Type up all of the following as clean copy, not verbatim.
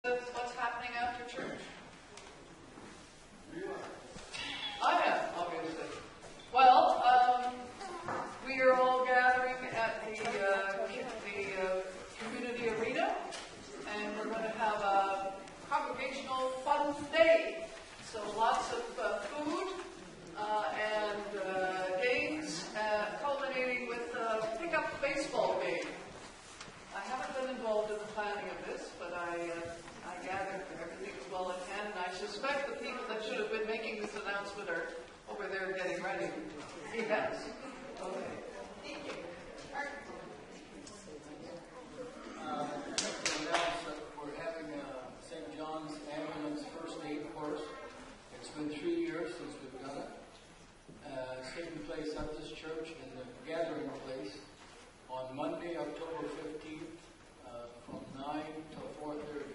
What's happening after church? I am, obviously. Well, we are all gathering at the community arena, and we're going to have a congregational fun day. So lots of food and games, culminating with a pickup baseball game. I haven't been involved in the planning of this, but I gather everything as well as I can, and I suspect the people that should have been making this announcement are over there getting ready. Yes. Okay. Thank you. We're having St. John's Ambulance First Aid course. It's been 3 years since we've done it. It's taking place at this church in the gathering place on Monday, October 15th, from 9 till 4:30.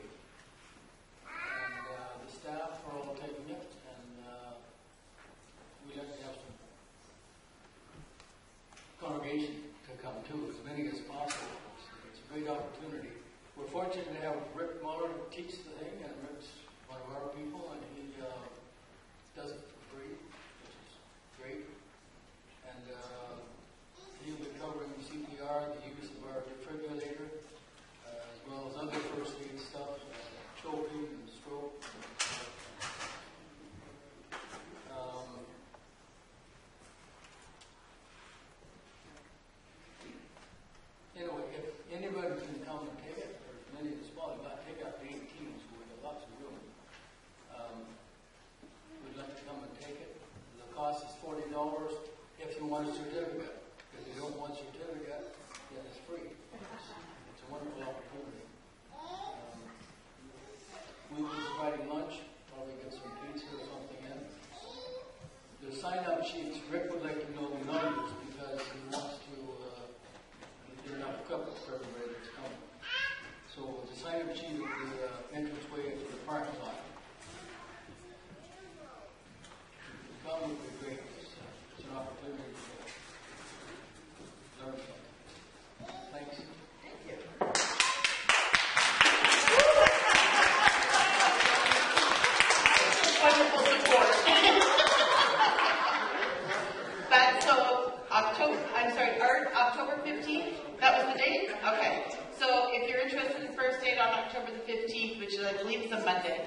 And the staff are all taking it, and we'd like to have some congregation to come too, as many as possible. It's a great opportunity. We're fortunate to have Rick Muller teach the thing, and Rick's one of our people, and he does it for free, which is great. And he'll be covering CPR, the use of our defibrillator, as well as other first aid stuff, choking and stroke. Anyway, if anybody can come and take it, or as many as possible, not take out the 18, so we have lots of room. We'd like to come and take it. The cost is $40 if you want a certificate. If you don't want a certificate, then it's free. It's a wonderful opportunity. We will be providing lunch, probably get some pizza or something in. The sign-up sheets, Rick would like to know the numbers because he wants to, they're not equipped for everybody that's coming. So the sign-up sheet will be the entranceway into the parking lot. The come would be great. It's an opportunity to learn something. Thanks. Thank you. Wonderful support. But so October 15th, that was the date? Okay. So if you're interested in first aid on October the 15th, which is, I believe, is a Monday,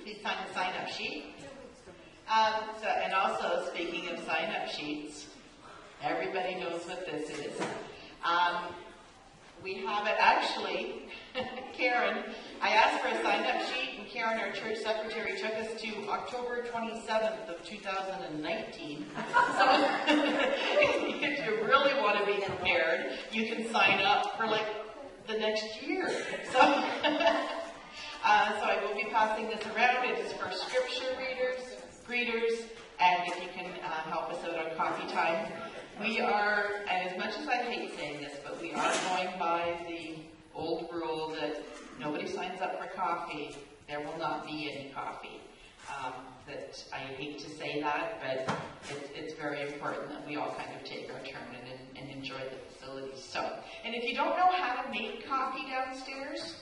please sign the sign-up sheet. And also, speaking of sign-up sheets, everybody knows what this is. We have it actually, Karen, I asked for a sign-up sheet, and Karen, our church secretary, took us to October 27th of 2019. So if you really want to be prepared, you can sign up for like the next year. So, so I will be passing this around. It is for scripture readers, greeters, and if you can help us out on coffee time. We are, and as much as I hate saying this, but we are going by the old rule that nobody signs up for coffee, there will not be any coffee. That I hate to say that, but it's very important that we all kind of take our turn and enjoy the facilities. So, and if you don't know how to make coffee downstairs,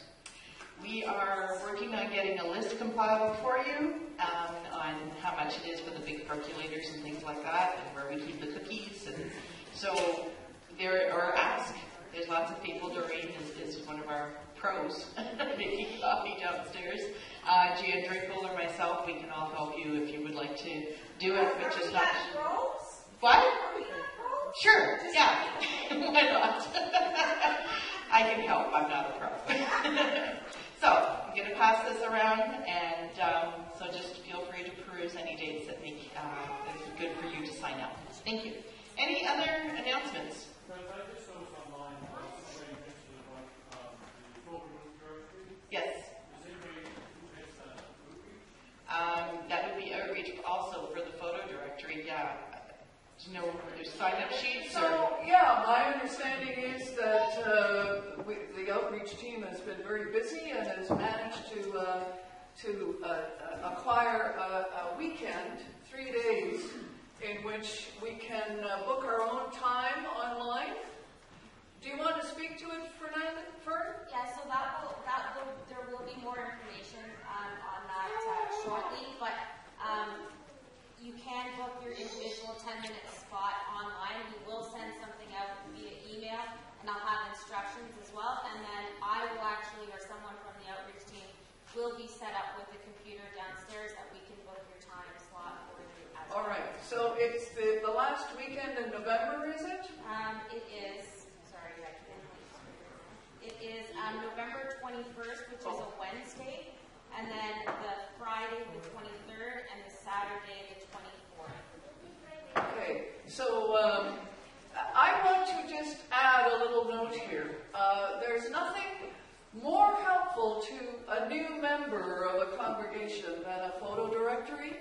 we are working on getting a list compiled for you on how much it is for the big percolators and things like that, and where we keep the cookies. And so there, or ask. There's lots of people. Doreen is one of our pros making coffee downstairs. Gia Drinkle or myself, we can all help you if you would like to do it, but just not. What? Sure. Yeah. Why not? I can help. I'm not a pro. So, I'm going to pass this around, and so just feel free to peruse any dates that make it good for you to sign up. Thank you. Any other announcements? Yes. That would be outreach also for the photo directory, yeah. Do you know there's sign-up sheets? So, yeah, my understanding is that the outreach team has been very busy and has managed to acquire a weekend, 3 days, in which we can book our own time online. Do you want to speak to it, Fern? Yeah, so that will 10-minute spot online. We will send something out via email, and I'll have instructions as well. And then I will actually, or someone from the outreach team, will be set up with a computer downstairs that we can book your time slot for you as well. All right, so it's the last weekend in November, is it? It is, sorry, I can't it is November 21st, which is a Wednesday, and then the Friday the 23rd, and the Saturday the 24th. Okay, so I want to just add a little note here. There's nothing more helpful to a new member of a congregation than a photo directory,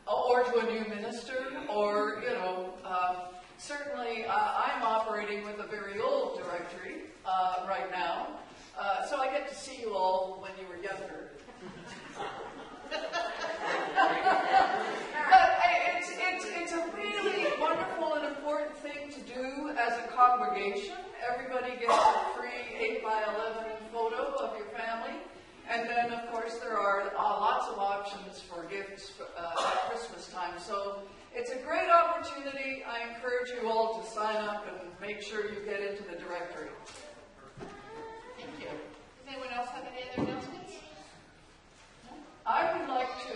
or to a new minister, or, you know, certainly I'm operating with a very old directory right now, so I get to see you all when you were younger. But it's a really wonderful and important thing to do as a congregation. Everybody gets a free 8x11 photo of your family. And then, of course, there are lots of options for gifts at Christmas time. So it's a great opportunity. I encourage you all to sign up and make sure you get into the directory. Thank you. Does anyone else have any other announcements? I would like to.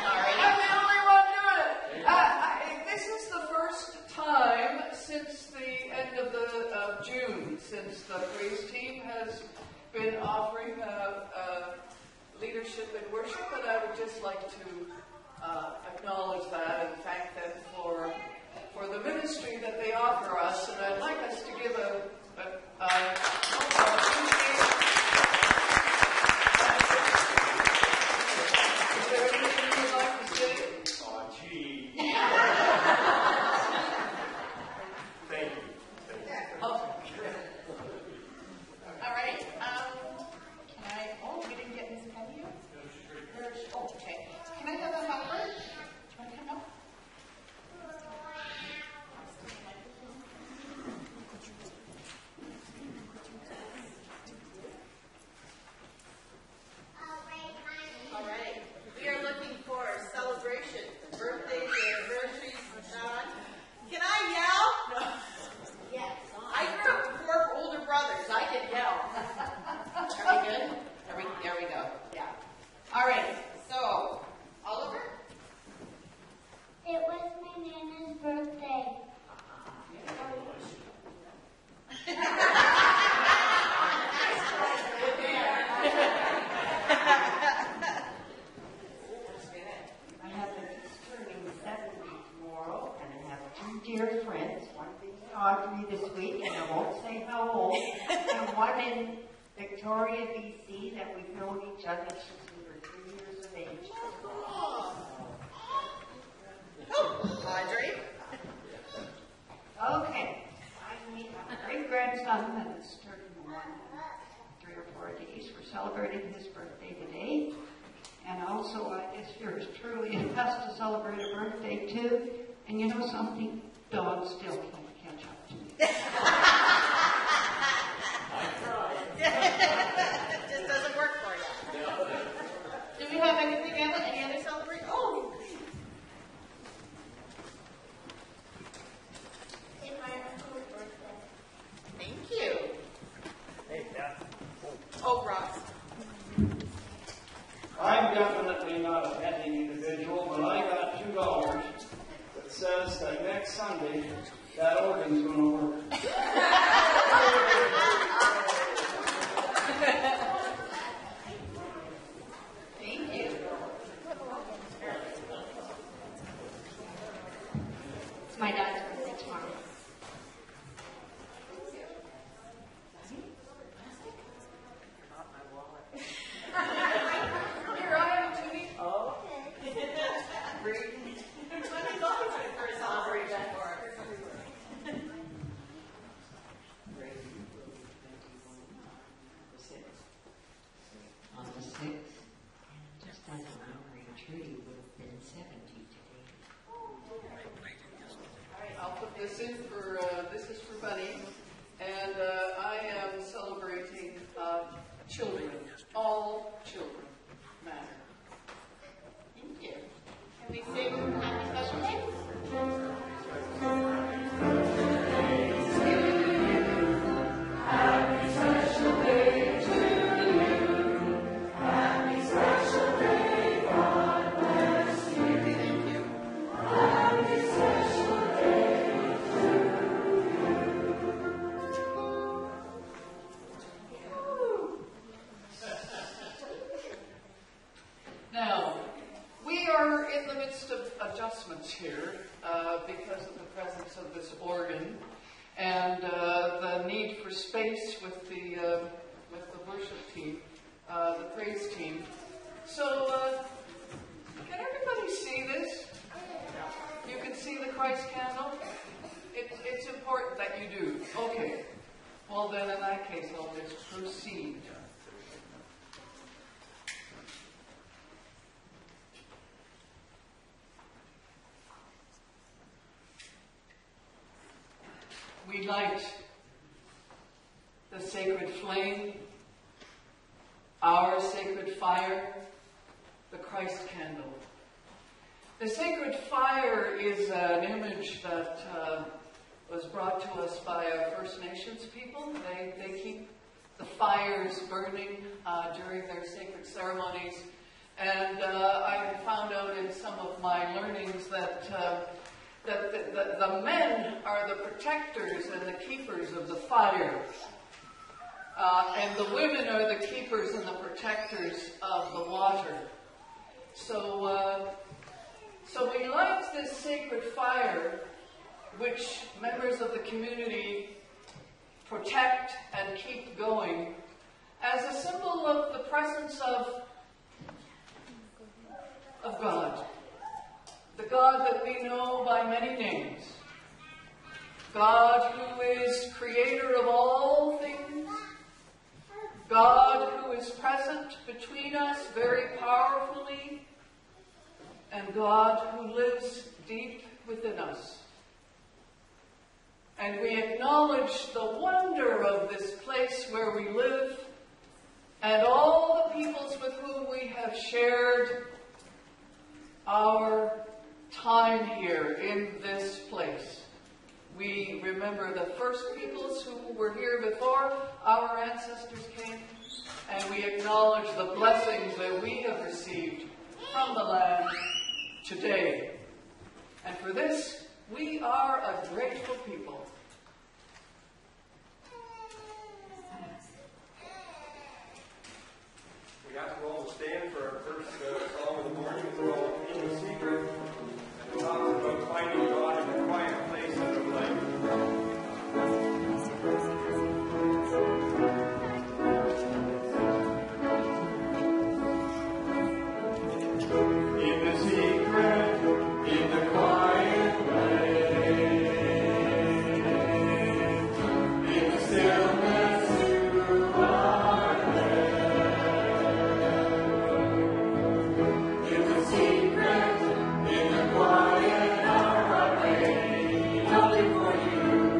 Sorry. I'm the only one doing it. This is the first time since the end of June, since the praise team has been offering leadership and worship, and I would just like to acknowledge that and thank them for the ministry that they offer us. And I'd like us to give a Is there anything you'd like to say? Oh, gee. Thank you. All right. Can I? Oh, we didn't get Ms. Penny here? Oh, okay. Can I have a helper? Do you want to come up? All right. We are looking for a celebration. Birthdays, anniversaries, John. Can I yell? No. Yes. I grew up with 4 older brothers. I can yell. Are we good? There we go. Yeah. All right. So, Oliver? It was my Nana's birthday. I have a niece turning 70 tomorrow, and I have 2 dear friends, one being Audrey this week, and I won't say how old, and one in Victoria, BC, that we've known each other since we were 3 years of age. Audrey? Okay, I mean, a great-grandson that is turning 1 in 3 or 4 days. We're celebrating his birthday today. And also, I guess yours truly has to celebrate a birthday too. And you know something? Dogs still can't catch up to me. It just doesn't work for you. Do we have anything else? Any other celebration? Oh! It's my uncle's birthday. Thank you. Hey, Dad. Oh, Ross. I'm definitely not a petting individual, but I got $2 that says that next Sunday that organ's going to work. Thank you. It's my dad's birthday tomorrow. Here I am, Judy. Money's always good for a celebration for us. On the 6th, just as a memory tree would have been 70 today. All right, I'll put this in for, this is for Bunny. And I am celebrating children. All children matter. Thank you. Can we sing Happy Special Day? presence here because of the presence of this organ and the need for space with the worship team, the praise team. So, can everybody see this? You can see the Christ candle? It's important that you do. Okay. Well, then in that case, I'll just proceed. We light the sacred flame, our sacred fire, the Christ candle. The sacred fire is an image that was brought to us by our First Nations people. They keep the fires burning during their sacred ceremonies. And I found out in some of my learnings that the men are the protectors and the keepers of the fire. And the women are the keepers and the protectors of the water. So we light this sacred fire, which members of the community protect and keep going, as a symbol of the presence of God. The God that we know by many names. God who is creator of all things. God who is present between us very powerfully. And God who lives deep within us. And we acknowledge the wonder of this place where we live and all the peoples with whom we have shared our time here in this place. We remember the first peoples who were here before our ancestors came, and we acknowledge the blessings that we have received from the land today. And for this, we are a grateful people. We have to all stand for our first song of the morning. It's called In the Secret. And it talks about finding God in a quiet place in our life. In the secret, in the quiet place, in the stillness you are there. In the secret, in the quiet hour I pray, only for you.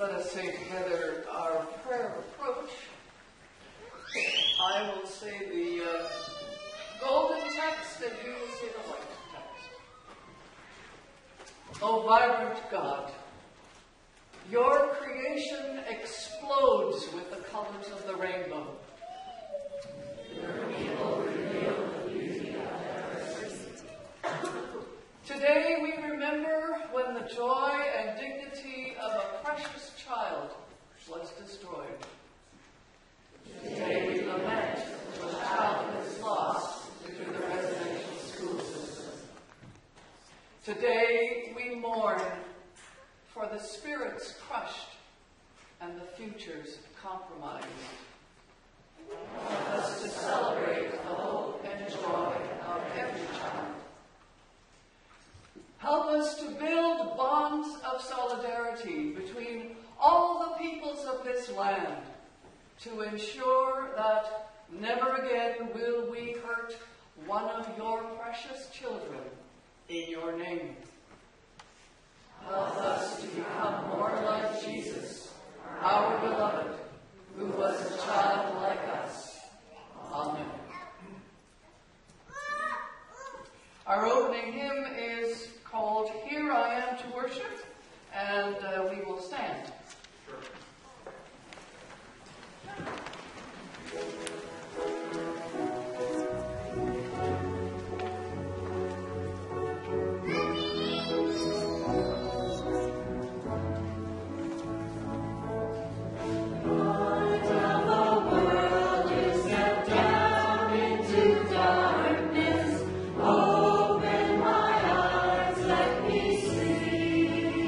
Let us say together our prayer approach. I will say the golden text and you will say the white text. O vibrant God, your creation explodes with the colors of the rainbow. Your people reveal the beauty of diversity. Today we remember when the joy and dignity of a precious child was destroyed. Today we lament the childhood lost through the residential school system. Today we mourn for the spirits crushed and the futures compromised. Help us to celebrate the hope and joy of every child. Help us to build bonds of solidarity between all the peoples of this land to ensure that never again will we hurt one of your precious children in your name. Help us to become more like Jesus, our beloved, who was a child like us. Amen. Our opening hymn is called Here I Am to Worship, and we will stand. Open my eyes, let me see.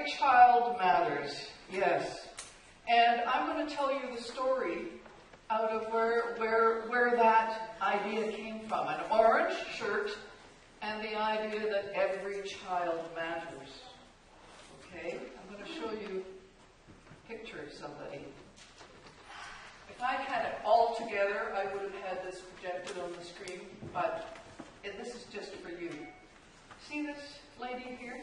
Every child matters, yes. And I'm going to tell you the story out of where that idea came from. An orange shirt and the idea that every child matters. Okay? I'm going to show you a picture of somebody. If I had it all together, I would have had this projected on the screen, but this is just for you. See this lady here?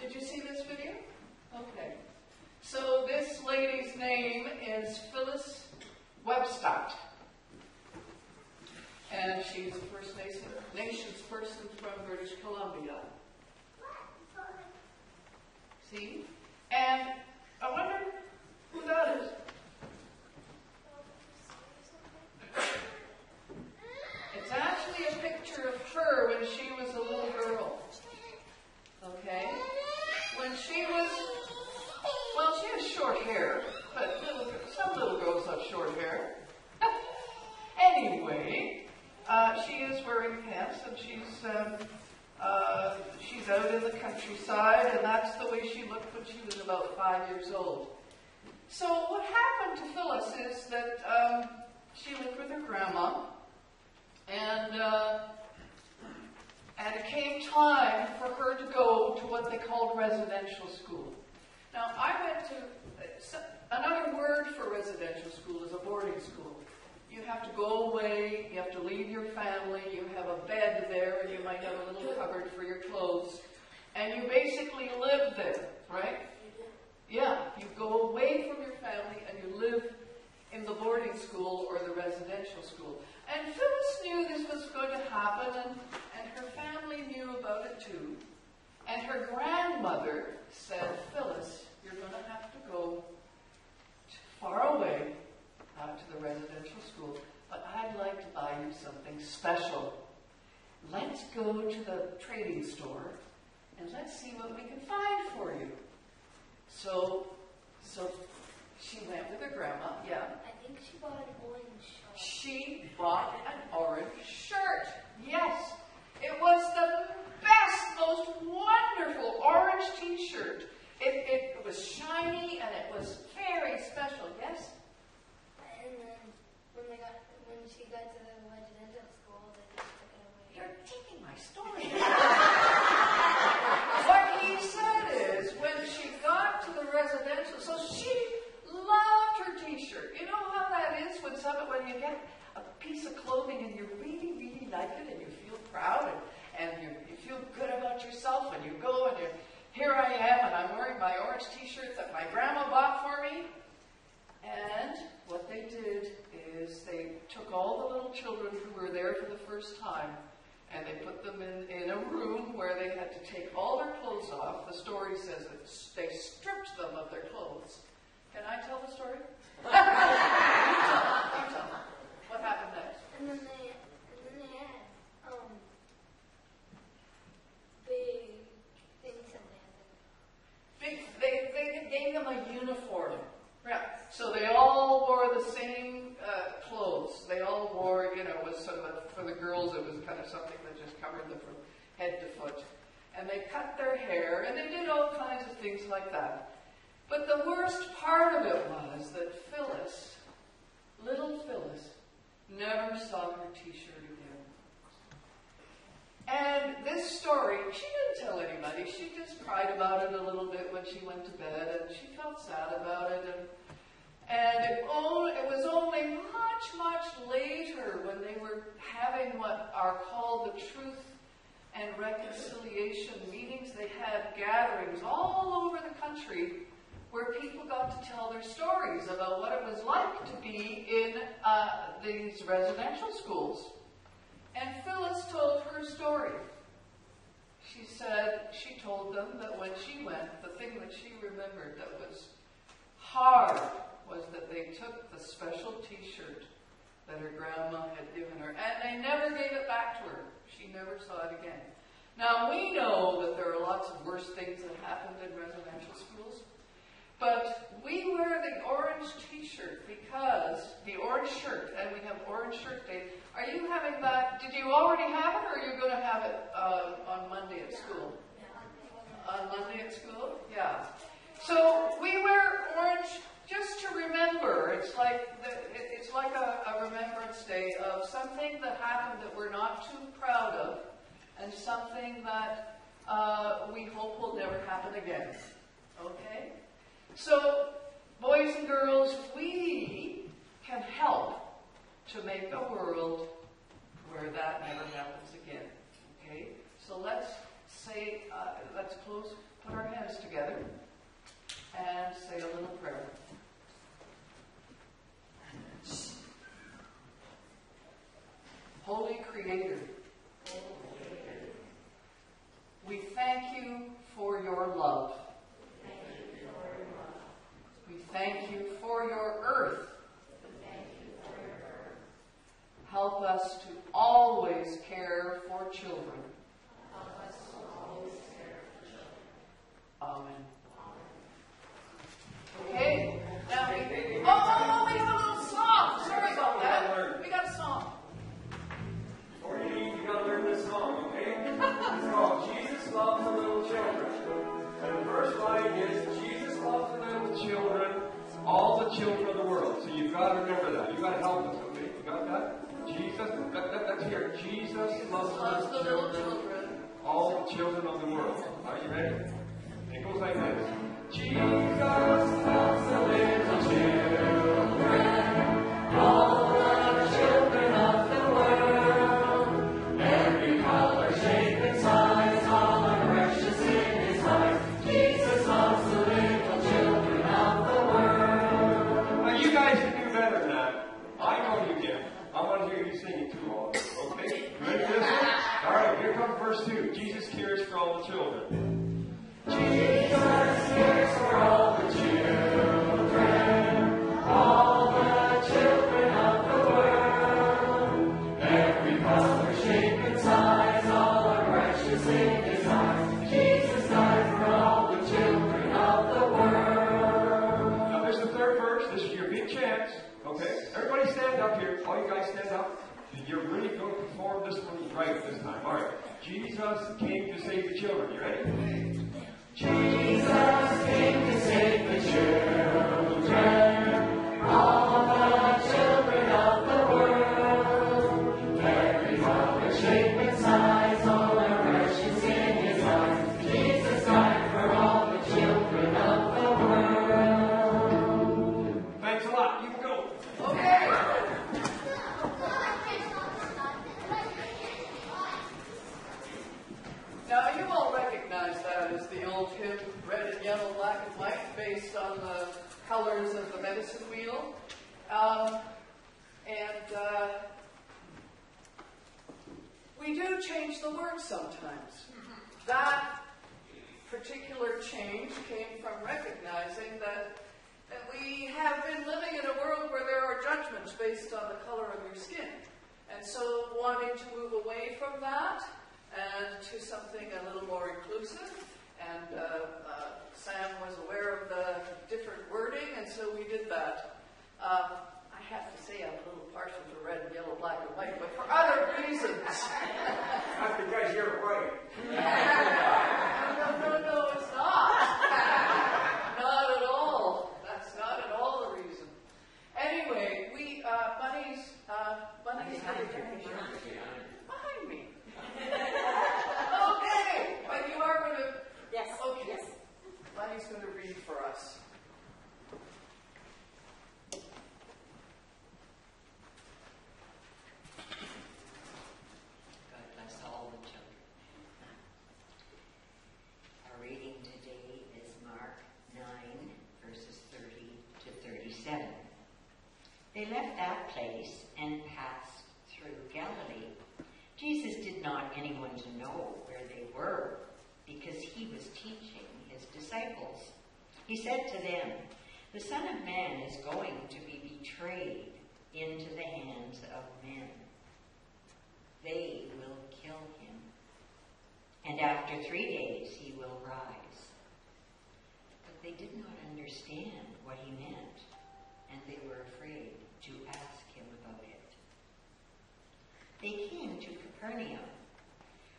Did you see this video? Okay. So this lady's name is Phyllis Webstadt. And she's a First Nations person from British Columbia. See? And I wonder who that is. It's actually a picture of her when she was a little girl. Okay? When she was, well, she has short hair, but some little girls have short hair. Anyway, she is wearing pants, and she's out in the countryside, and that's the way she looked when she was about 5 years old. So what happened to Phyllis is that she lived with her grandma, and it came time for her to go to what they called residential school. Now, I went to, another word for residential school is a boarding school. You have to go away, you have to leave your family, you have a bed there, and you might have a little cupboard for your clothes, and you basically live there, right? Yeah, you go away from your family and you live in the boarding school or the residential school. And Phyllis knew this was going to happen, and her family knew about it too. And her grandmother said, Phyllis, you're going to have to go far away out to the residential school, but I'd like to buy you something special. Let's go to the trading store and let's see what we can find for you. So she went with her grandma, yeah. I think she bought an orange shirt. She bought an orange shirt. Yes. It was the best, most wonderful orange t-shirt. It was shiny and it was very special, yes? And then when she got to the residential school, they just took it away. You're taking my story. What he said is, when she got to the residential, so she loved her t-shirt. You know how that is when you get a piece of clothing and you really, really like it and you feel proud and you feel good about yourself and you go and here I am and I'm wearing my orange t-shirt that my grandma bought for me. And what they did is they took all the little children who were there for the first time and they put them in a room where they had to take all their clothes off. The story says that they stripped them of their clothes. Can I tell the story? You tell. What happened next? And then they had big things in there. They gave them a uniform. Yeah. So they all wore the same clothes. They all wore, it was sort of for the girls, it was kind of something that just covered them from head to foot. And they cut their hair, and they did all kinds of things like that. But the worst part of it was that Phyllis, little Phyllis, never saw her t-shirt again. And this story, she didn't tell anybody. She just cried about it a little bit when she went to bed, and she felt sad about it. And it was only much, much later when they were having what are called the Truth and Reconciliation meetings. They had gatherings all over the country where people got to tell their stories about what it was like to be in these residential schools. And Phyllis told her story. She said, she told them that when she went, the thing that she remembered that was hard was that they took the special t-shirt that her grandma had given her, and they never gave it back to her. She never saw it again. Now, we know that there are lots of worse things that happened in residential schools, but we wear the orange t-shirt because, the orange shirt, and we have Orange Shirt Day. Are you having that? Did you already have it, or are you going to have it on Monday at school? grade school? Yeah. So we wear orange just to remember. It's like a remembrance day of something that happened that we're not too proud of, and something that we hope will never happen again. Okay? So, boys and girls, we can help to make a world where that never happens again. Okay? So let's say, let's put our hands together and say a little prayer. Holy Creator, we thank you for your love. We thank you for your earth. Help us to always care for children. Amen. Okay. Now we have a little song. Sorry about that. We got a song. Before you leave, you gotta learn this song, okay? It's called Jesus Loves the Little Children. And the first line is, Jesus loves the little children, all the children of the world. So you've got to remember that. You've got to help us, okay? You got that? Jesus, let's hear it. Jesus loves the little children, all the children of the world. Are you ready? It goes like this. Jesus loves the little children, all the children of the world. Every color, shape, and size, all are precious in His eyes. Jesus loves the little children of the world. Now you guys can do better than that. I know you can. I want to hear you sing it too, all. Okay? Ready for this one? All right, here comes verse 2. Jesus cares for all the children. Jesus cares for all the children, all the children of the world. Every color, shape, and size, all are precious in His eyes. Jesus died for all the children of the world. Now there's the third verse. This is your big chance. Okay? Everybody stand up here. All you guys stand up. You're really going to perform this one right this time. All right. Jesus came to save the children. You ready? Jesus came to save the children, all the children of the world. Every color, shape, and size, all are precious in His eyes. Jesus died for all the children of the world. Thanks a lot. You can go. Okay. Now you all recognize that as the old hymn, red and yellow, black and white, based on the colors of the medicine wheel. We do change the words sometimes. That particular change came from recognizing that we have been living in a world where there are judgments based on the color of your skin. And so wanting to move away from that and to something a little more inclusive. And Sam was aware of the different wording, and so we did that. I have to say I'm a little partial to red and yellow, black and white, but for other reasons. That's because you're white. No, it's not. Not at all. That's not at all the reason. Anyway, Bunny's behind me. Okay, but you are going to... Yes. Okay. Yes. Bunny's going to read for us. God bless all the children. Our reading today is Mark 9, verses 30 to 37. They left that place and passed through Galilee. Jesus did not want anyone to know where they were, because He was teaching His disciples. He said to them, "The Son of Man is going to be betrayed into the hands of men. They will kill Him, and after 3 days He will rise." But they did not understand what He meant, and they were afraid to ask Him about it. They came to Capernaum.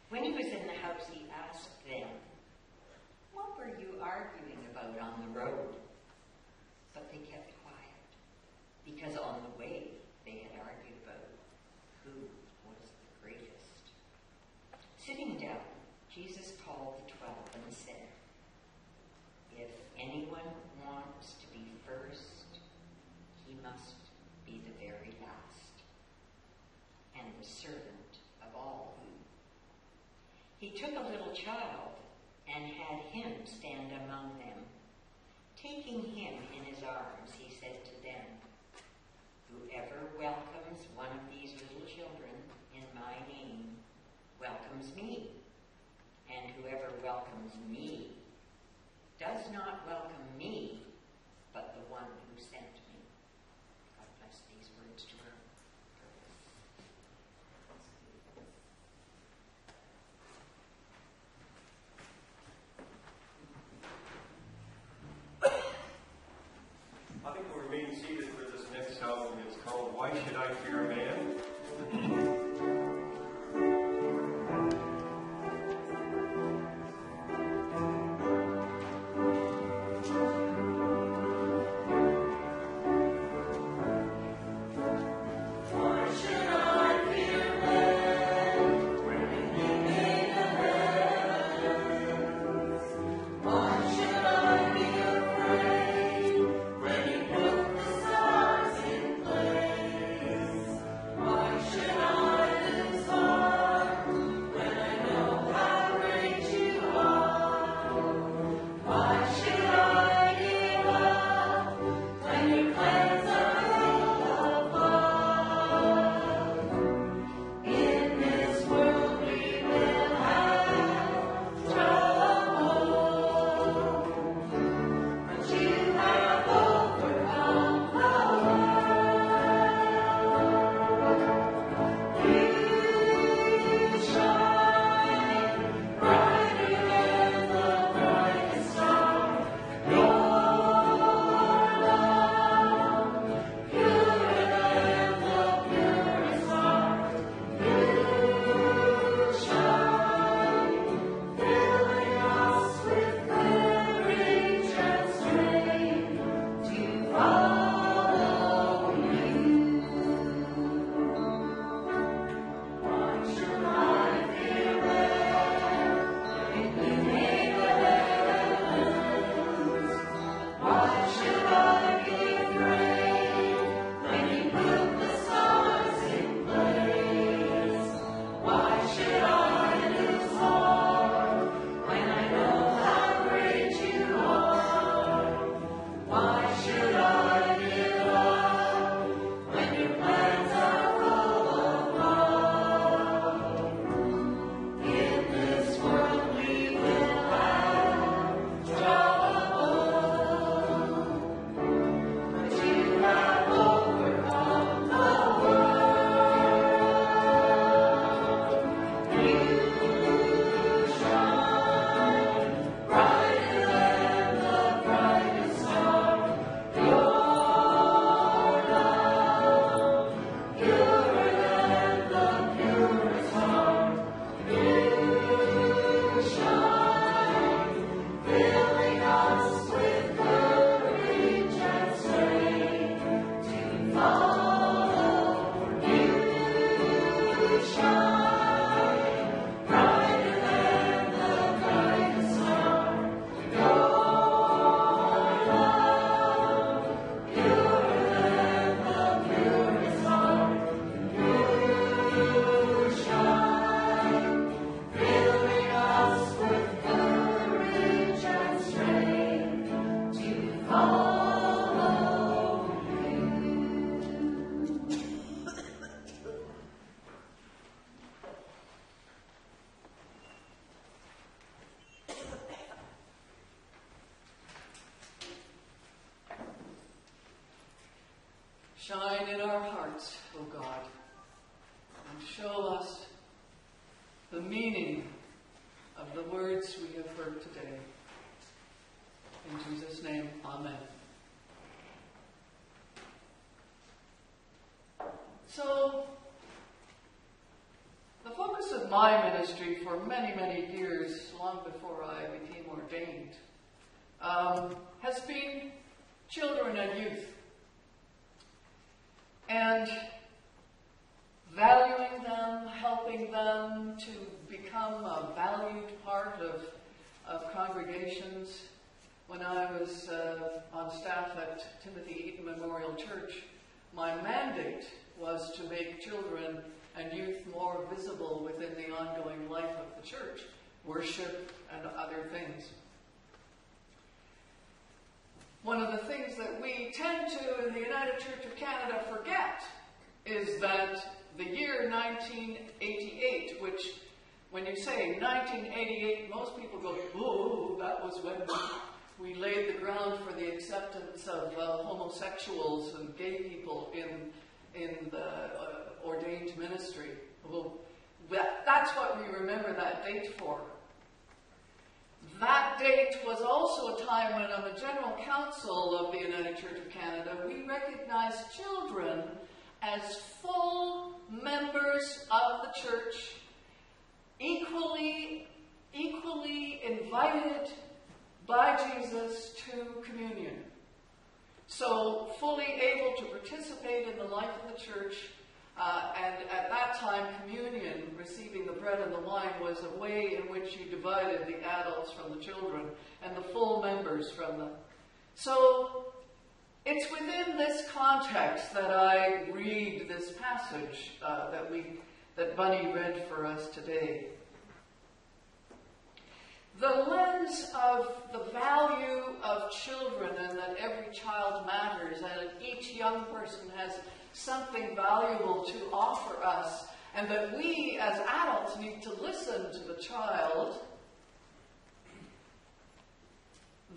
When He was in the house, He asked them, "What were you anyone wants to be first, he must be the very last, and the servant of all. He took a little child and had him stand among them. Taking him in his arms, he said to them, "Whoever welcomes one of these little children in my name welcomes me, and whoever welcomes me does not welcome me, but the one who sent me." God bless these words to her purpose. I think we'll remain seated for this next song. It's called "Why Should I Fear Man?" Shine in our hearts, O God, and show us the meaning of the words we have heard today. In Jesus' name, amen. So, the focus of my ministry for many, many years, long before I became ordained, has been children and youth. And valuing them, helping them to become a valued part of congregations, when I was on staff at Timothy Eaton Memorial Church, my mandate was to make children and youth more visible within the ongoing life of the church, worship and other things. One of the things that we tend to in the United Church of Canada forget is that the year 1988, which when you say 1988, most people go, "Whoa, that was when we laid the ground for the acceptance of homosexuals and gay people in the ordained ministry." Well, that's what we remember that date for. That date was also a time when on the General Council of the United Church of Canada, we recognized children as full members of the church, equally invited by Jesus to communion. So fully able to participate in the life of the church, and at that time communion, receiving the bread and the wine, was a way in which you divided the adults from the children and the full members from them. So it's within this context that I read this passage that Bunny read for us today. The lens of the value of children and that every child matters and each young person has something valuable to offer us and that we as adults need to listen to the child,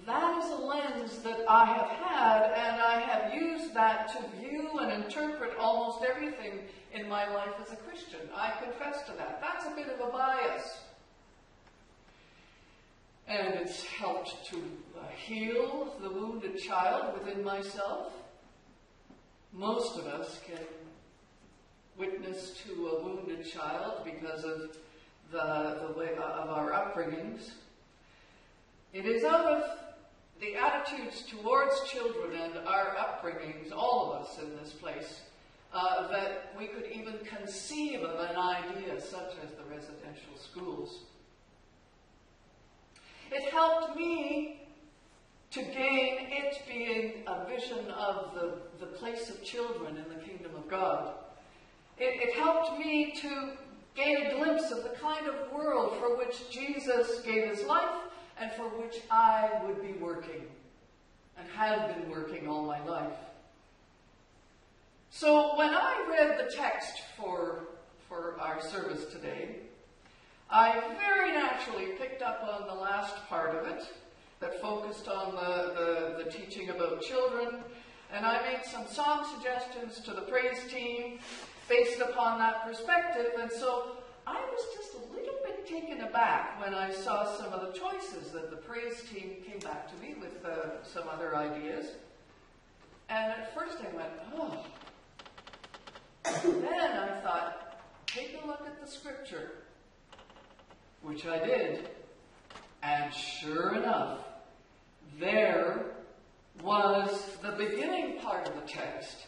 that is a lens that I have had, and I have used that to view and interpret almost everything in my life as a Christian. I confess to that. That's a bit of a bias. And it's helped to heal the wounded child within myself. Most of us can witness to a wounded child because of the way of our upbringings. It is out of the attitudes towards children and our upbringings, all of us in this place, that we could even conceive of an idea such as the residential schools. It helped me to gain it being a vision of the place of children in the kingdom of God. It helped me to gain a glimpse of the kind of world for which Jesus gave his life and for which I would be working and have been working all my life. So when I read the text for our service today, I very naturally picked up on the last part of it that focused on the teaching about children, and I made some song suggestions to the praise team based upon that perspective, and so I was just a little bit taken aback when I saw some of the choices that the praise team came back to me with some other ideas. And at first I went, oh. Then I thought, take a look at the scripture, which I did, and sure enough, there was the beginning part of the text,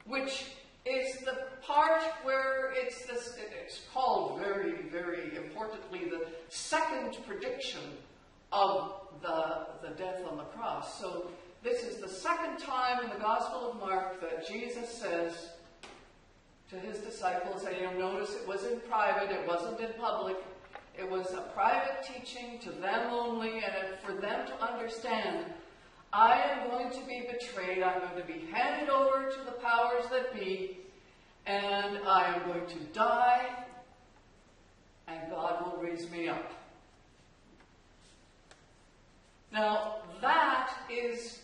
which is the part where it's called very, very importantly the second prediction of the death on the cross. So this is the second time in the Gospel of Mark that Jesus says to his disciples, and you'll notice it was in private, it wasn't in public, it was a private teaching to them only, and for them to understand, I am going to be betrayed, I'm going to be handed over to the powers that be, and I am going to die, and God will raise me up. Now, that is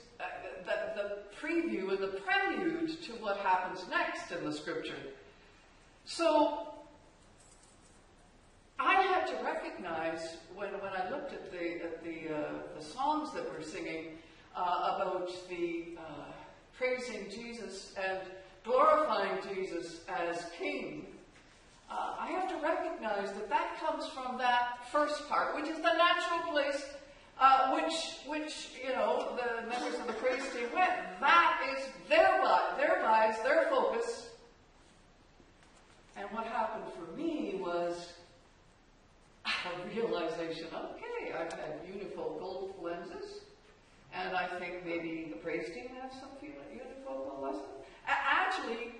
the preview and the prelude to what happens next in the scripture. So, I had to recognize when I looked at the songs that we're singing about the praising Jesus and glorifying Jesus as King, I have to recognize that comes from that first part, which is the natural place which the members of the praise team went. That is their lives, their focus. And what happened for me was a realization, okay, I've had beautiful gold quizzes. And I think maybe the praise team has some unifocal lesson. Actually,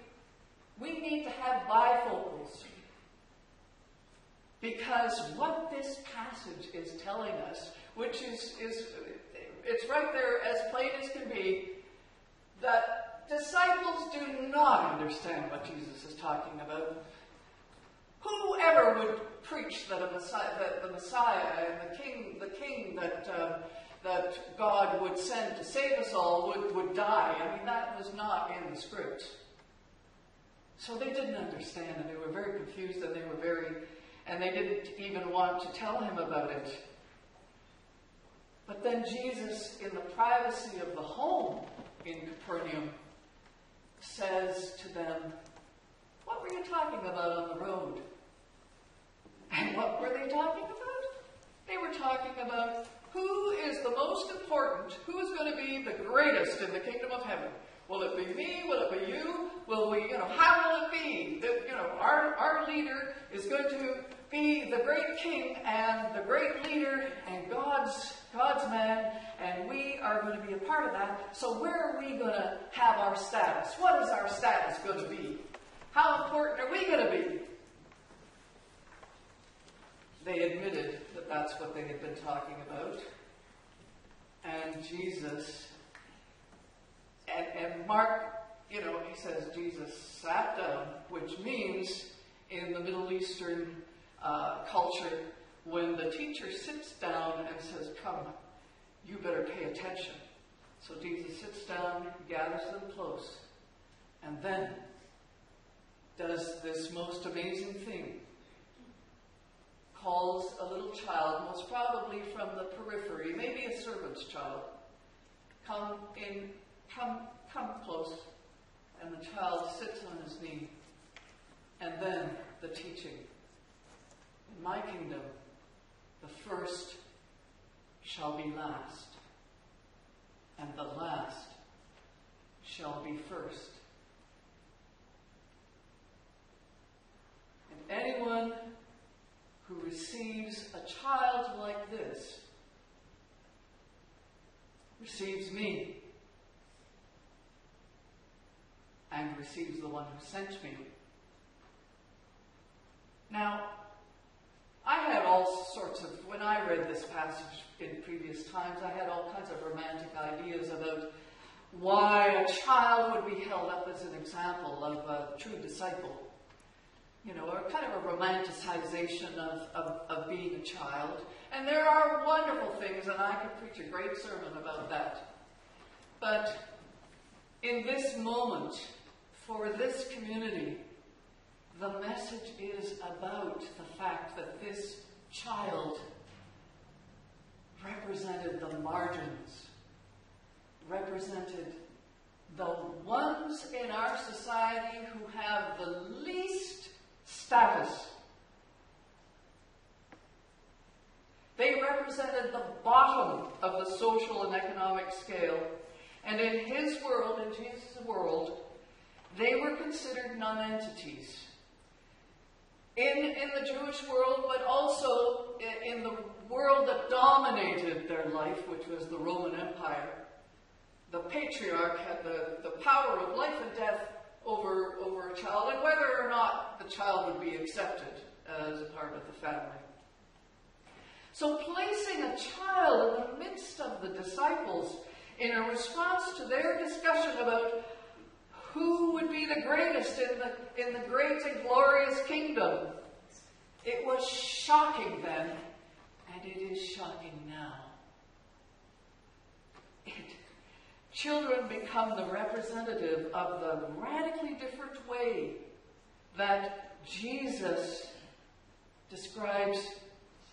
we need to have bifocals. Because what this passage is telling us, which is it's right there as plain as can be, that disciples do not understand what Jesus is talking about. Whoever would preach that the Messiah and the King that God would send to save us all would die. I mean, that was not in the script. So they didn't understand, and they were very confused, and they didn't even want to tell him about it. But then Jesus, in the privacy of the home in Capernaum, says to them, "What were you talking about on the road?" And what were they talking about? They were talking about who is the most important, who is going to be the greatest in the kingdom of heaven. Will it be me? Will it be you? Will we, how will it be? That, our leader is going to be the great king and the great leader and God's man, and we are going to be a part of that. So where are we going to have our status? What is our status going to be? How important are we going to be? They admitted that that's what they had been talking about. And Jesus, and Mark, he says Jesus sat down, which means in the Middle Eastern culture, when the teacher sits down and says, "Come, you better pay attention." So Jesus sits down, gathers them close, and then does this most amazing thing. Calls a little child, most probably from the periphery, maybe a servant's child. Come close. And the child sits on his knee. And then the teaching. In my kingdom, the first shall be last, and the last shall be first. And anyone who receives a child like this receives me and receives the one who sent me. Now, I had all sorts of, when I read this passage in previous times, I had all kinds of romantic ideas about why a child would be held up as an example of a true disciple. Or kind of a romanticization of being a child. And there are wonderful things, and I could preach a great sermon about that. But in this moment, for this community, the message is about the fact that this child represented the margins, represented the ones in our society who have the least status. They represented the bottom of the social and economic scale. And in his world, in Jesus' world, they were considered non-entities. In the Jewish world, but also in the world that dominated their life, which was the Roman Empire, the patriarch had the power of life and death over a child, and whether or not the child would be accepted as a part of the family. So placing a child in the midst of the disciples in a response to their discussion about who would be the greatest in the great and glorious kingdom, it was shocking then, and it is shocking now. Children become the representative of the radically different way that Jesus describes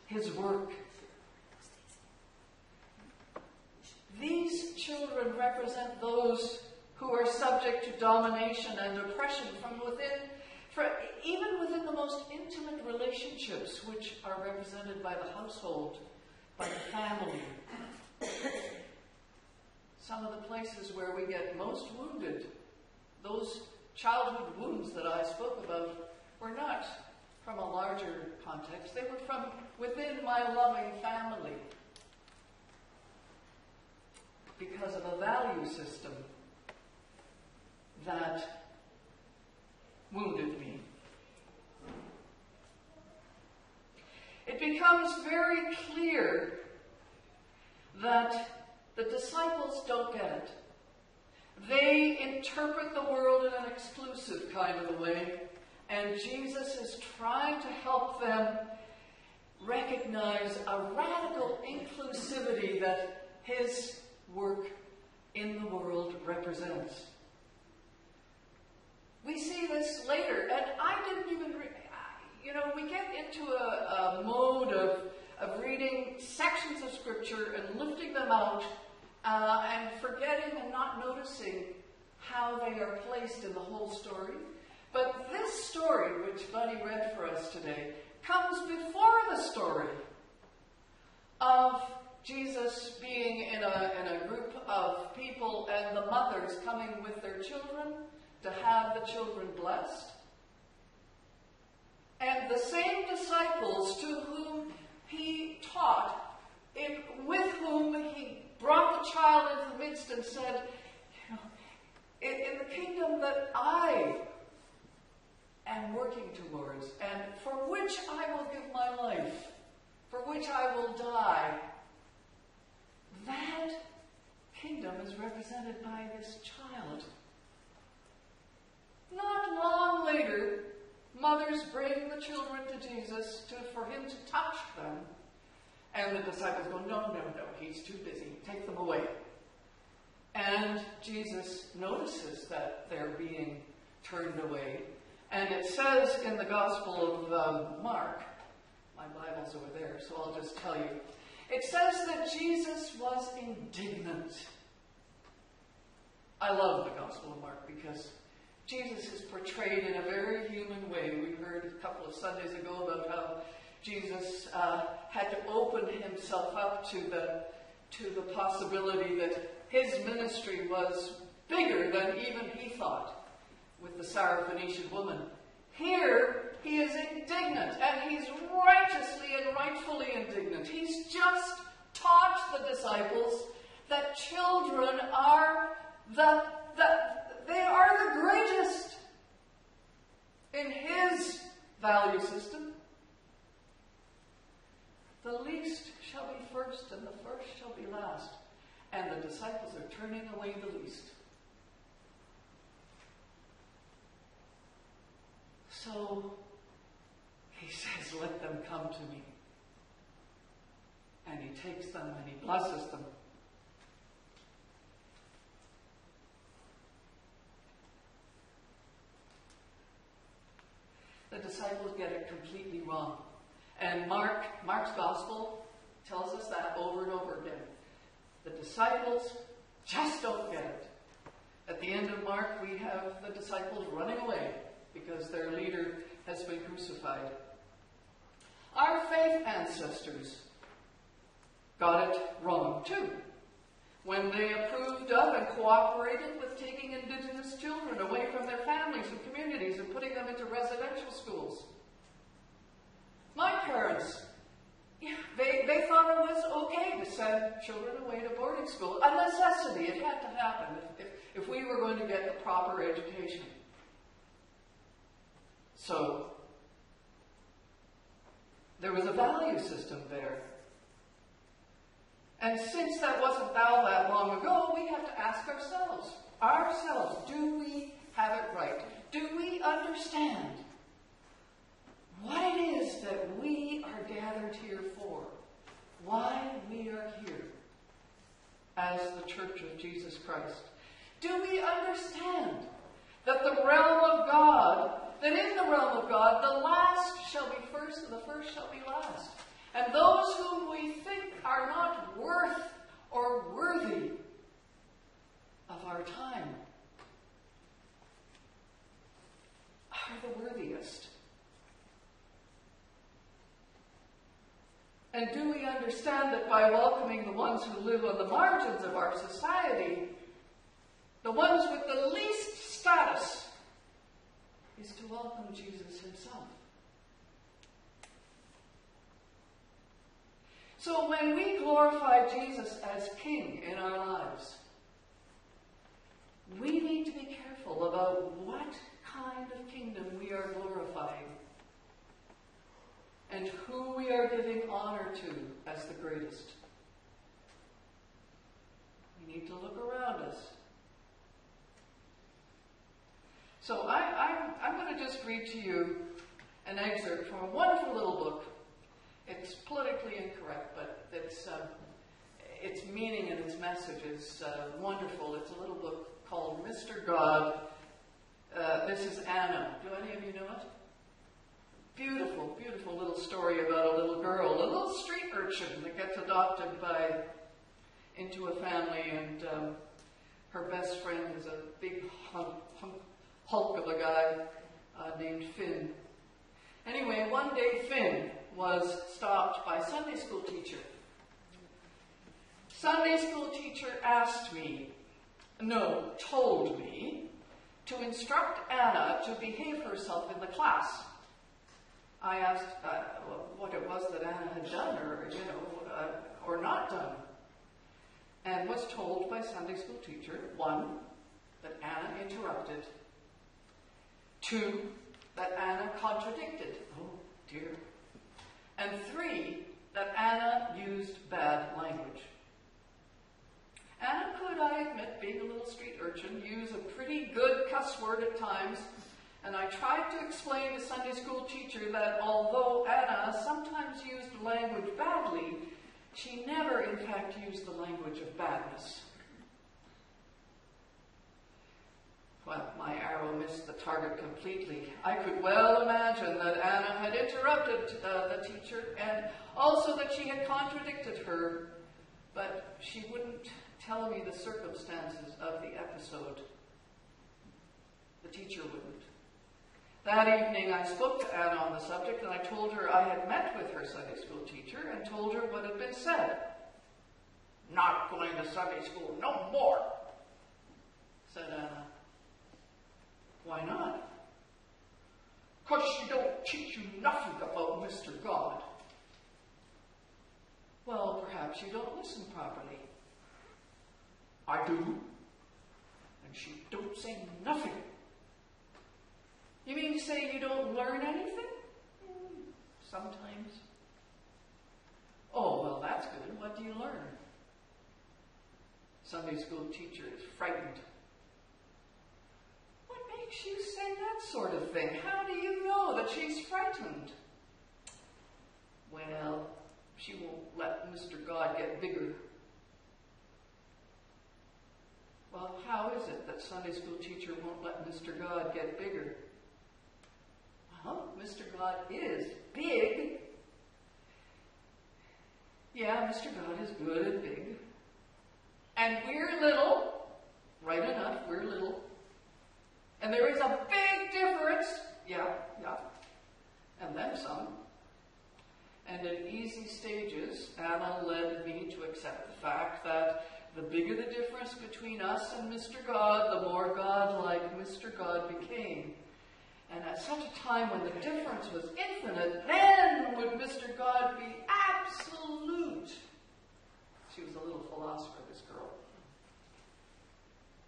his work. These children represent those who are subject to domination and oppression from within, even within the most intimate relationships, which are represented by the household, by the family. Some of the places where we get most wounded, those childhood wounds that I spoke about, were not from a larger context. They were from within my loving family. because of a value system that wounded me. It becomes very clear that the disciples don't get it. They interpret the world in an exclusive kind of a way, and Jesus is trying to help them recognize a radical inclusivity that his work in the world represents. We see this later, and I didn't even, we get into a mode of reading sections of Scripture and lifting them out and forgetting and not noticing how they are placed in the whole story. But this story, which Buddy read for us today, comes before the story of Jesus being in a group of people and the mothers coming with their children to have the children blessed. And the same disciples to whom he taught, with whom he brought the child into the midst and said, in the kingdom that I am working towards, and for which I will give my life, for which I will die, that kingdom is represented by this child. Not long later, mothers bring the children to Jesus for him to touch them. And the disciples go, no, he's too busy. Take them away. And Jesus notices that they're being turned away. And it says in the Gospel of Mark, my Bible's over there, so I'll just tell you. It says that Jesus was indignant. I love the Gospel of Mark because Jesus is portrayed in a very human way. We heard a couple of Sundays ago about how Jesus had to open himself up to the possibility that his ministry was bigger than even he thought with the Syrophoenician woman. Here, he is indignant, and he's righteously and rightfully indignant. He's just taught the disciples that children are they are the greatest in his value system. The least shall be first, and the first shall be last. And the disciples are turning away the least. So he says, let them come to me. And he takes them and he blesses them. The disciples get it completely wrong. And Mark's gospel tells us that over and over again. The disciples just don't get it. At the end of Mark, we have the disciples running away because their leader has been crucified. Our faith ancestors got it wrong too when they approved of and cooperated with taking Indigenous children away from their families and communities and putting them into residential schools. My parents, they thought it was okay to send children away to boarding school. A necessity. It had to happen if we were going to get the proper education. So, there was a value system there. And since that wasn't that long ago, we have to ask ourselves, do we have it right? Do we understand what it is that we are gathered here for? Why we are here as the Church of Jesus Christ? Do we understand that in the realm of God, the last shall be first and the first shall be last? And those whom we think are not worth or worthy of our time are the worthiest. And do we understand that by welcoming the ones who live on the margins of our society, the ones with the least status, is to welcome Jesus himself? So when we glorify Jesus as King in our lives, we need to be careful about what kind of kingdom we are glorifying and who we are giving honor to as the greatest. We need to look around us. So I'm going to just read to you an excerpt from a wonderful little book. It's politically incorrect, but its meaning and its message is wonderful. It's a little book called Mr. God. This is Anna. Do any of you know it? Beautiful, beautiful little story about a little girl, a little street urchin that gets adopted into a family, and her best friend is a big hulk of a guy named Finn. Anyway, one day Finn was stopped by Sunday school teacher. Sunday school teacher told me to instruct Anna to behave herself in the class. I asked what it was that Anna had done or not done, and was told by Sunday school teacher, 1, that Anna interrupted, 2, that Anna contradicted, oh dear, and 3, that Anna used bad language. Anna could, I admit, being a little street urchin, use a pretty good cuss word at times, and I tried to explain to Sunday school teacher that although Anna sometimes used language badly, she never in fact used the language of badness. Well, my arrow missed the target completely. I could well imagine that Anna had interrupted the teacher, and also that she had contradicted her, but she wouldn't tell me the circumstances of the episode. The teacher wouldn't. That evening I spoke to Anna on the subject, and I told her I had met with her Sunday school teacher and told her what had been said. "Not going to Sunday school no more," said Anna. "Why not?" "'Cause she don't teach you nothing about Mr. God." "Well, perhaps you don't listen properly." "I do, and she don't say nothing." "You mean to say you don't learn anything?" "Sometimes." "Oh, well, that's good. What do you learn?" Sunday school teacher is frightened. "What makes you say that sort of thing? How do you know that she's frightened?" "Well, she won't let Mr. God get bigger." "Well, how is it that Sunday school teacher won't let Mr. God get bigger?" "Well, Mr. God is big." "Yeah, Mr. God is good and big. And we're little." "Right enough, we're little. And there is a big difference." "Yeah. And then some." And in easy stages, Anna led me to accept the fact that the bigger the difference between us and Mr. God, the more God-like Mr. God became. And at such a time when the difference was infinite, then would Mr. God be absolute. She was a little philosopher, this girl.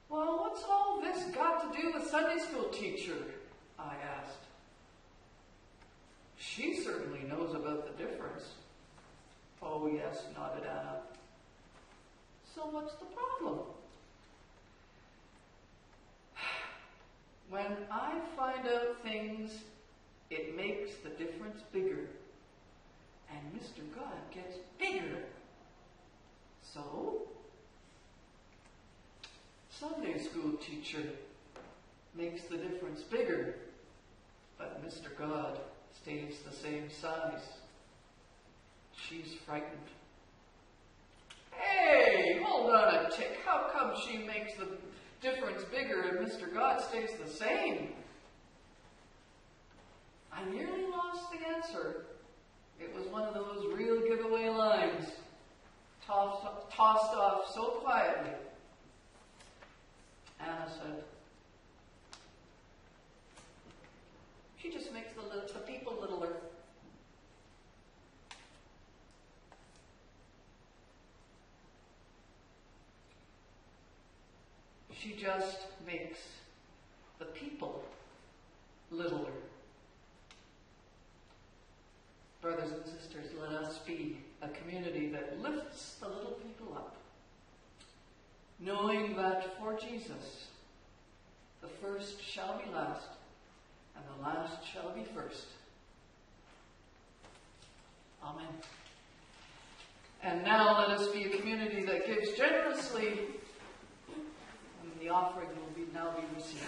"Well, what's all this got to do with Sunday school teacher?" I asked. "She certainly knows about the difference." "Oh, yes," nodded Anna. "So what's the problem?" "When I find out things, it makes the difference bigger. And Mr. God gets bigger. So, Sunday school teacher makes the difference bigger, but Mr. God stays the same size. She's frightened." "Hey, hold on a tick. How come she makes the difference bigger and Mr. God stays the same?" I nearly lost the answer. It was one of those real giveaway lines, tossed off so quietly. Anna said, "She just makes the people littler." She just makes the people littler. Brothers and sisters, let us be a community that lifts the little people up, knowing that for Jesus, the first shall be last, and the last shall be first. Amen. And now let us be a community that gives generously, and the offering will now be received.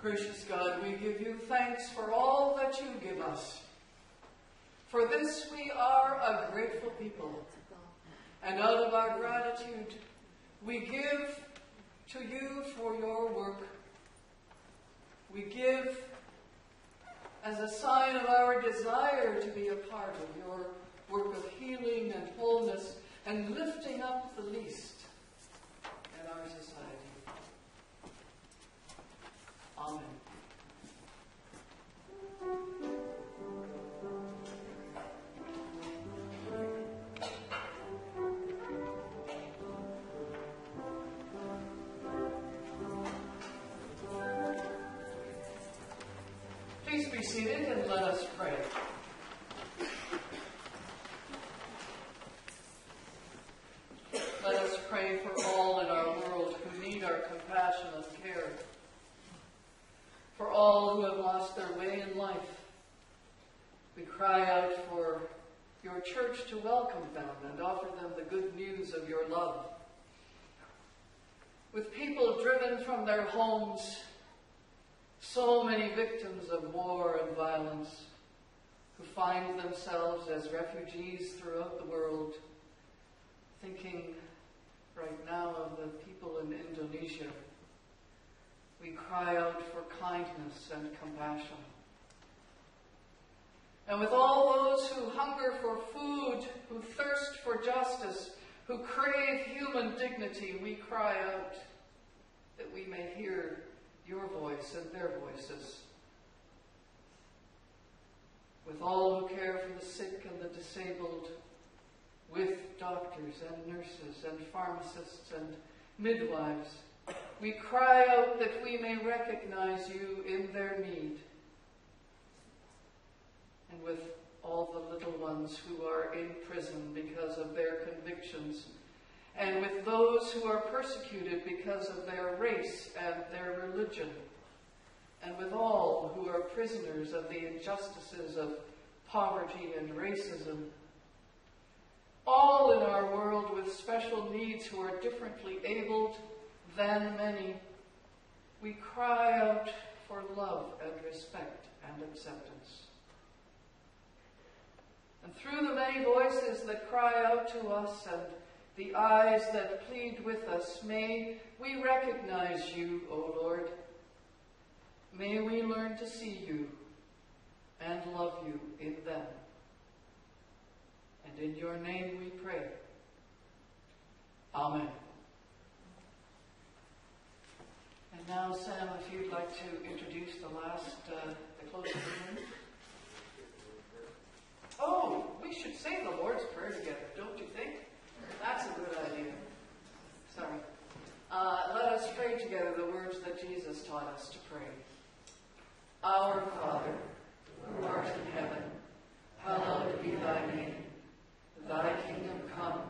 Gracious God, we give you thanks for all that you give us. For this we are a grateful people, and out of our gratitude we give to you for your work. We give as a sign of our desire to be a part of your work of healing and wholeness and lifting up the least in our society. Amen. Please be seated and let us pray. Let us pray for all in our world who need our compassion and care. For all who have lost their way in life, we cry out for your church to welcome them and offer them the good news of your love. With people driven from their homes, so many victims of war and violence who find themselves as refugees throughout the world, thinking right now of the people in Indonesia, we cry out for kindness and compassion. And with all those who hunger for food, who thirst for justice, who crave human dignity, we cry out that we may hear your voice and their voices. With all who care for the sick and the disabled, with doctors and nurses and pharmacists and midwives, we cry out that we may recognize you in their need. And with all the little ones who are in prison because of their convictions, and with those who are persecuted because of their race and their religion, and with all who are prisoners of the injustices of poverty and racism. All in our world with special needs who are differently abled than many, we cry out for love and respect and acceptance. And through the many voices that cry out to us and the eyes that plead with us, may we recognize you, O Lord. May we learn to see you and love you in them. And in your name we pray. Amen. And now, Sam, if you'd like to introduce the closing hymn. Oh, we should say the Lord's Prayer together, don't you think? That's a good idea. Sorry. Let us pray together the words that Jesus taught us to pray. Our Father, who art in heaven, hallowed be thy name. Thy kingdom come,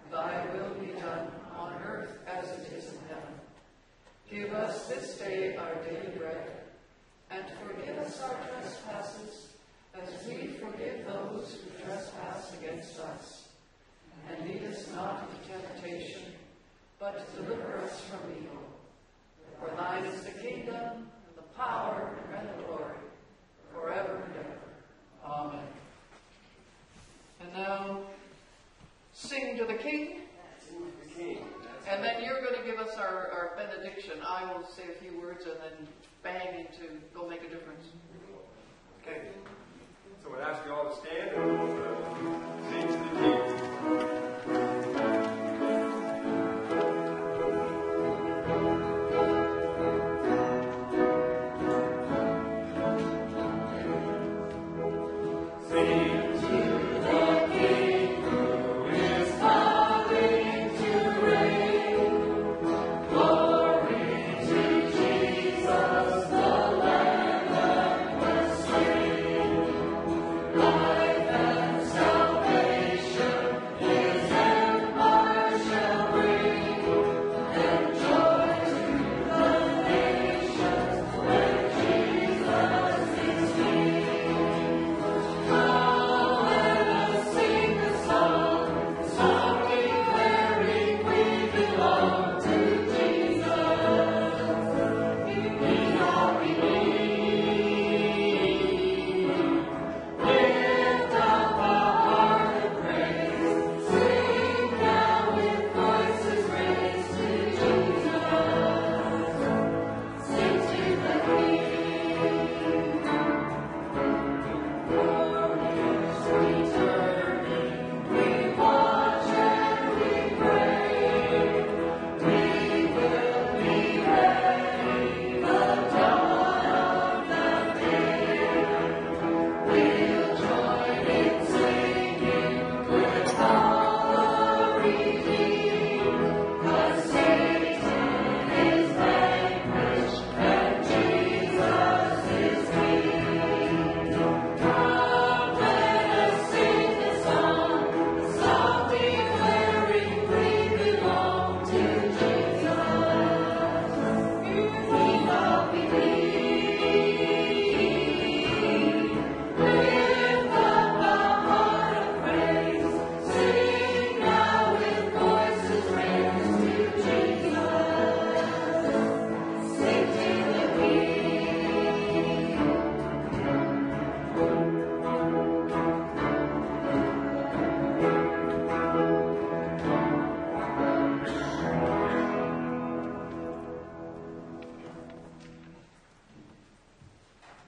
thy will be done on earth as it is in heaven. Give us this day our daily bread, and forgive us our trespasses, as we forgive those who trespass against us. And lead us not into temptation, but deliver us from evil. For thine is the kingdom, and the power, and the glory, forever and ever. Amen. And now, sing to the King. And then you're going to give us our benediction. I will say a few words and then bang into Go Make a Difference. Okay. So I ask you all to stand and we'll sing to the King.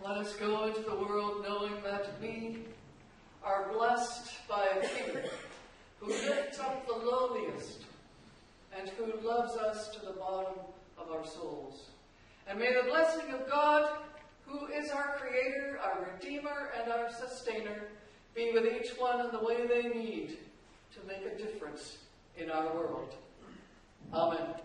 Let us go into the world knowing that we are blessed by a King who lifts up the lowliest and who loves us to the bottom of our souls. And may the blessing of God, who is our Creator, our Redeemer, and our Sustainer, be with each one in the way they need to make a difference in our world. Amen.